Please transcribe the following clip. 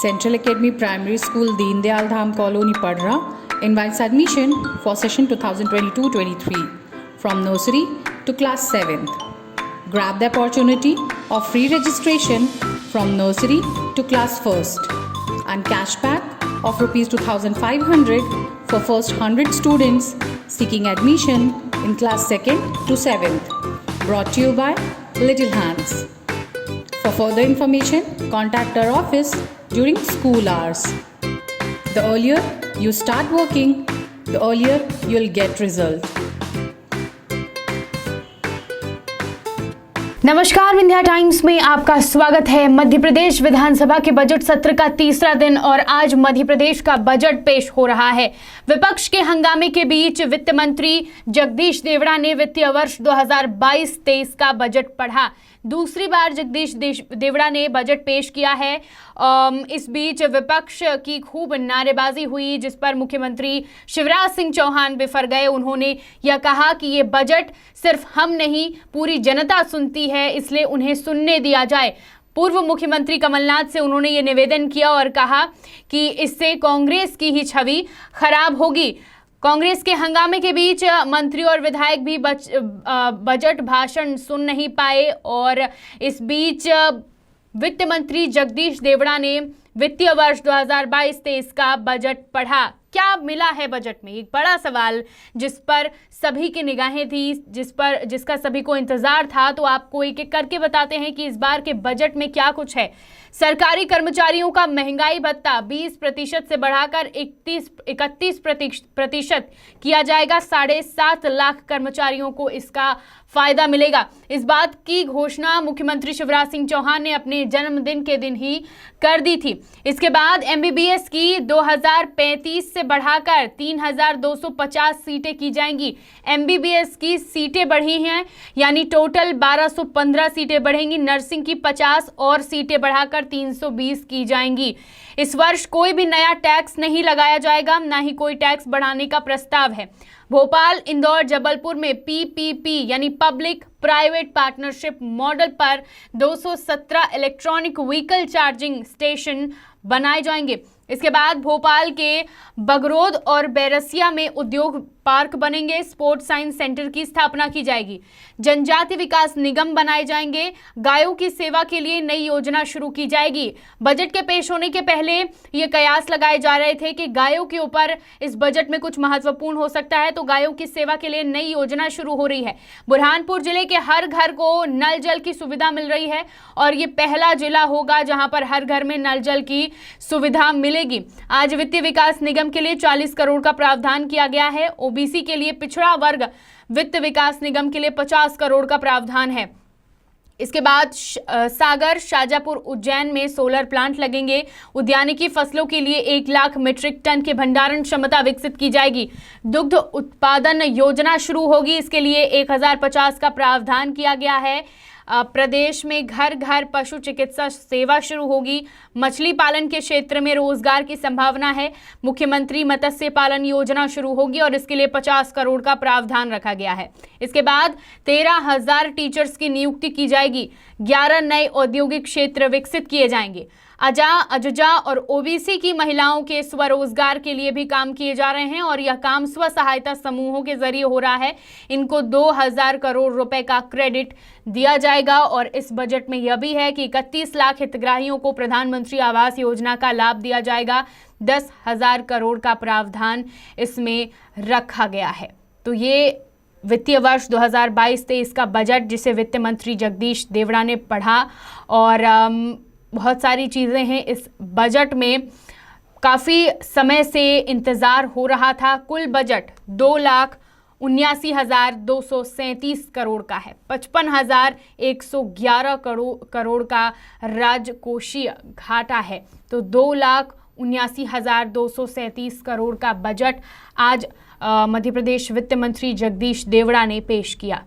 Central Academy Primary School, Deen Dayal Dham Colony, Padra, invites admission for session 2022-23 from nursery to class 7th. Grab the opportunity of free registration from nursery to class 1st and cashback of Rs 2,500 for first 100 students seeking admission in class 2nd to 7th. Brought to you by Little Hands. For further information, contact our office during school hours. The earlier you start working, the earlier you'll get result. नमस्कार, Vindhya times में आपका स्वागत है। मध्य प्रदेश विधानसभा के budget सत्र का तीसरा दिन और आज मध्य प्रदेश का बजट पेश हो रहा है। विपक्ष के हंगामे के बीच वित्त मंत्री जगदीश देवड़ा ने वित्तीय वर्ष 2022-23 का बजट पढ़ा। दूसरी बार जगदीश देवड़ा ने बजट पेश किया है। इस बीच विपक्ष की खूब नारेबाजी हुई, जिस पर मुख्यमंत्री शिवराज सिंह चौहान बिफर गए। उन्होंने यह कहा कि ये बजट सिर्फ हम नहीं, पूरी जनता सुनती है, इसलिए उन्हें सुनने दिया जाए। पूर्व मुख्यमंत्री कमलनाथ से उन्होंने ये निवेदन किया और कहा कि इससे कांग्रेस की ही छवि खराब होगी। कांग्रेस के हंगामे के बीच मंत्री और विधायक भी बजट भाषण सुन नहीं पाए और इस बीच वित्त मंत्री जगदीश देवड़ा ने वित्तीय वर्ष 2022-23 का बजट पढ़ा। क्या मिला है बजट में, एक बड़ा सवाल जिस पर सभी की निगाहें थी, जिसका सभी को इंतजार था। तो आपको एक एक करके बताते हैं कि इस बार के बजट में क्या कुछ है। सरकारी कर्मचारियों का महंगाई भत्ता 20% से बढ़ाकर 31% किया जाएगा। 7.5 लाख कर्मचारियों को इसका फायदा मिलेगा। इस बात की घोषणा मुख्यमंत्री शिवराज सिंह चौहान ने अपने जन्मदिन के दिन ही कर दी थी। इसके बाद MBBS की 2035 से बढ़ाकर 3250 सीटें की जाएंगी। MBBS की सीटें बढ़ी हैं, यानी टोटल 1215 सीटें बढ़ेंगी। नर्सिंग की 50 और सीटें बढ़ाकर 320 की जाएंगी। इस वर्ष कोई भी नया टैक्स नहीं लगाया जाएगा, ना ही कोई टैक्स बढ़ाने का प्रस्ताव है। भोपाल, इंदौर, जबलपुर में PPP यानी पब्लिक प्राइवेट पार्टनरशिप मॉडल पर 217 इलेक्ट्रॉनिक व्हीकल चार्जिंग स्टेशन बनाए जाएंगे। इसके बाद भोपाल के बगरोद और बैरसिया में उद्योग पार्क बनेंगे। स्पोर्ट्स साइंस सेंटर की स्थापना की जाएगी। जनजाति विकास निगम बनाए जाएंगे। गायों की सेवा के लिए नई योजना शुरू की जाएगी। बजट के पेश होने के पहले ये कयास लगाए जा रहे थे कि गायों के ऊपर इस बजट में कुछ महत्वपूर्ण हो सकता है, तो गायों की सेवा के लिए नई योजना शुरू हो रही है। बुरहानपुर जिले के हर घर को नल जल की सुविधा मिल रही है और ये पहला जिला होगा जहां पर हर घर में नल जल की सुविधा मिलेगी। आज वित्तीय विकास निगम के लिए 40 करोड़ का प्रावधान किया गया है। OBC के लिए पिछड़ा वर्ग वित्त विकास निगम के लिए 50 करोड़ का प्रावधान है। इसके बाद सागर, शाजापुर, उज्जैन में सोलर प्लांट लगेंगे। उद्यानिकी फसलों के लिए 1 लाख मीट्रिक टन की भंडारण क्षमता विकसित की जाएगी। दुग्ध उत्पादन योजना शुरू होगी, इसके लिए 1050 का प्रावधान किया गया है। प्रदेश में घर घर पशु चिकित्सा सेवा शुरू होगी। मछली पालन के क्षेत्र में रोजगार की संभावना है। मुख्यमंत्री मत्स्य पालन योजना शुरू होगी और इसके लिए 50 करोड़ का प्रावधान रखा गया है। इसके बाद 13,000 टीचर्स की नियुक्ति की जाएगी। 11 नए औद्योगिक क्षेत्र विकसित किए जाएंगे। अजा, अजुजा और OBC की महिलाओं के स्वरोजगार के लिए भी काम किए जा रहे हैं और यह काम स्व सहायता समूहों के जरिए हो रहा है। इनको 2000 करोड़ रुपए का क्रेडिट दिया जाएगा और इस बजट में यह भी है कि 31 लाख हितग्राहियों को प्रधानमंत्री आवास योजना का लाभ दिया जाएगा। 10,000 करोड़ का प्रावधान इसमें रखा गया है। तो ये वित्तीय वर्ष 2022-23 का बजट, जिसे वित्त मंत्री जगदीश देवड़ा ने पढ़ा और बहुत सारी चीज़ें हैं इस बजट में। काफ़ी समय से इंतज़ार हो रहा था। कुल बजट 2,79,237 करोड़ का है। 55,111 करोड़ का राजकोषीय घाटा है। तो 2,79,237 करोड़ का बजट आज मध्य प्रदेश वित्त मंत्री जगदीश देवड़ा ने पेश किया।